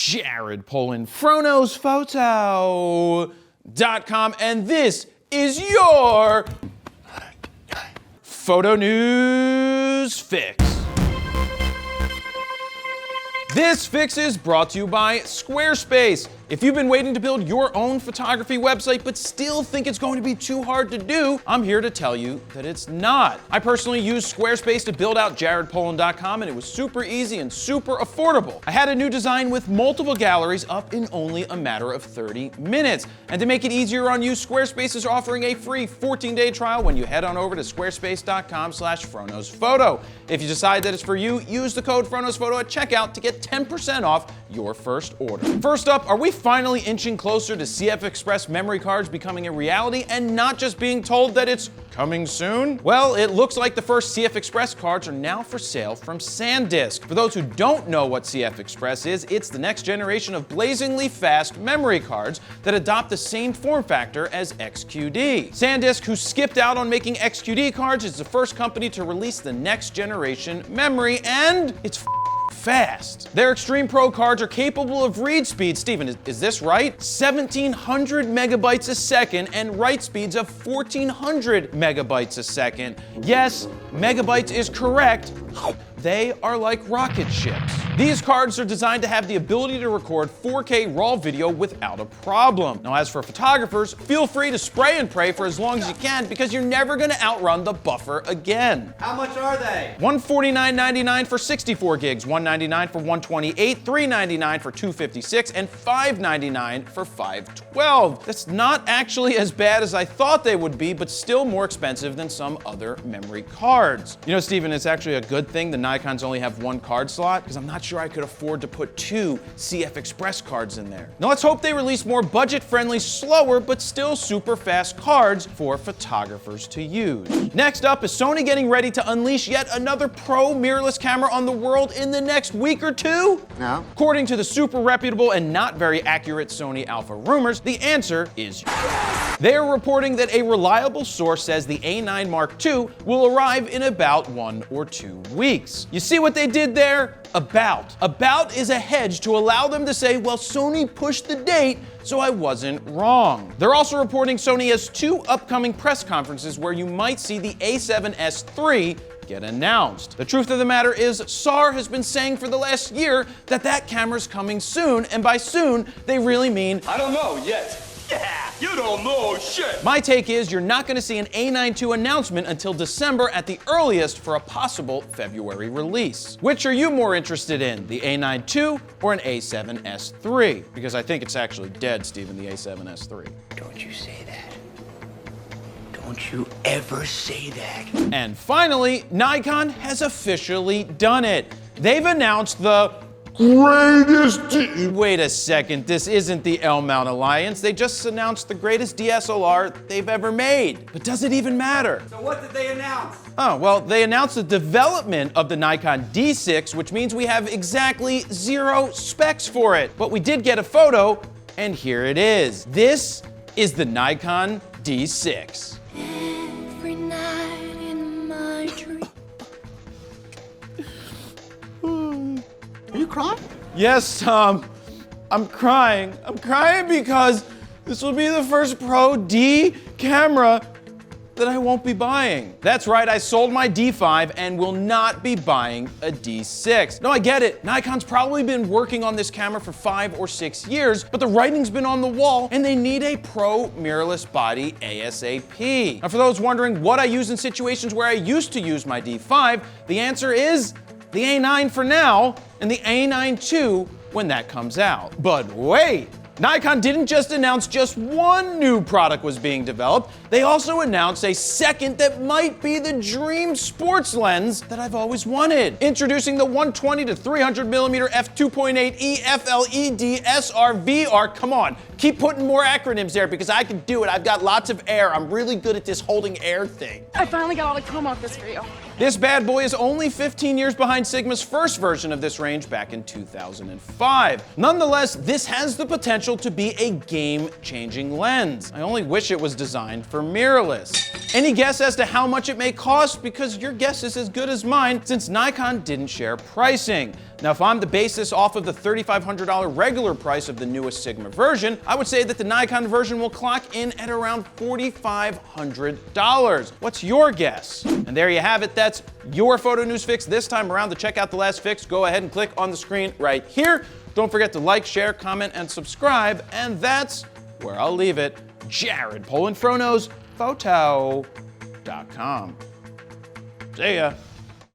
Jared Polin, FroKnowsPhoto.com, and this is your Photo News Fix. This fix is brought to you by Squarespace. If you've been waiting to build your own photography website but still think it's going to be too hard to do, I'm here to tell you that it's not. I personally used Squarespace to build out jaredpolin.com, and it was super easy and super affordable. I had a new design with multiple galleries up in only a matter of 30 minutes. And to make it easier on you, Squarespace is offering a free 14-day trial when you head on over to squarespace.com/FroKnowsPhoto. If you decide that it's for you, use the code FroKnowsPhoto at checkout to get 10% off your first order. First up, are we finally inching closer to CFexpress memory cards becoming a reality and not just being told that it's coming soon? Well, it looks like the first CFexpress cards are now for sale from SanDisk. For those who don't know what CFexpress is, it's the next generation of blazingly fast memory cards that adopt the same form factor as XQD. SanDisk, who skipped out on making XQD cards, is the first company to release the next generation memory, and it's fast. Their Extreme Pro cards are capable of read speed, Steven, is this right? 1700 megabytes a second and write speeds of 1400 megabytes a second. Yes, megabytes is correct. They are like rocket ships. These cards are designed to have the ability to record 4K raw video without a problem. Now, as for photographers, feel free to spray and pray for as long as you can because you're never gonna outrun the buffer again. How much are they? $149.99 for 64 gigs, $199 for 128, $399 for 256, and $599 for 512. That's not actually as bad as I thought they would be, but still more expensive than some other memory cards. You know, Steven, it's actually a good thing the Nikons only have one card slot, because I'm not sure I could afford to put two CFexpress cards in there. Now let's hope they release more budget-friendly, slower, but still super fast cards for photographers to use. Next up is Sony getting ready to unleash yet another pro mirrorless camera on the world in the next week or two? No. According to the super reputable and not very accurate Sony Alpha rumors, the answer is yes. They are reporting that a reliable source says the A9 Mark II will arrive in about 1 or 2 weeks. You see what they did there? About. About is a hedge to allow them to say, well, Sony pushed the date, so I wasn't wrong. They're also reporting Sony has 2 upcoming press conferences where you might see the A7S III get announced. The truth of the matter is, SAR has been saying for the last year that that camera's coming soon, and by soon, they really mean, I don't know yet. Yeah, you don't know shit. My take is you're not going to see an A9 II announcement until December at the earliest for a possible February release. Which are you more interested in, the A9 II or an A7S III? Because I think it's actually dead, Steven, the A7S III. Don't you say that. Don't you ever say that. And finally, Nikon has officially done it. They've announced the greatest Wait a second, this isn't the L-mount Alliance. They just announced the greatest DSLR they've ever made. But does it even matter? So what did they announce? Oh, well, they announced the development of the Nikon D6, which means we have exactly 0 specs for it. But we did get a photo, and here it is. This is the Nikon D6. Every night in my dream. Are you crying? Yes, Tom, I'm crying. I'm crying because this will be the first Pro D camera that I won't be buying. That's right, I sold my D5 and will not be buying a D6. No, I get it. Nikon's probably been working on this camera for 5 or 6 years, but the writing's been on the wall and they need a pro mirrorless body ASAP. Now, for those wondering what I use in situations where I used to use my D5, the answer is the A9 for now, and the A9 II when that comes out. But wait! Nikon didn't just announce just one new product was being developed, they also announced a second that might be the dream sports lens that I've always wanted. Introducing the 120 to 300 millimeter f2.8 EFLED SR-VR. Come on, keep putting more acronyms there because I can do it. I've got lots of air. I'm really good at this holding air thing. I finally got all the comb off this for you. This bad boy is only 15 years behind Sigma's first version of this range back in 2005. Nonetheless, this has the potential to be a game-changing lens. I only wish it was designed for mirrorless. Any guess as to how much it may cost? Because your guess is as good as mine since Nikon didn't share pricing. Now, if I'm to base this off of the $3,500 regular price of the newest Sigma version, I would say that the Nikon version will clock in at around $4,500. What's your guess? And there you have it. That's your photo news fix this time around. To check out the last fix, go ahead and click on the screen right here. Don't forget to like, share, comment, and subscribe. And that's where I'll leave it. Jared, Polin, FroKnowsPhoto.com. See ya.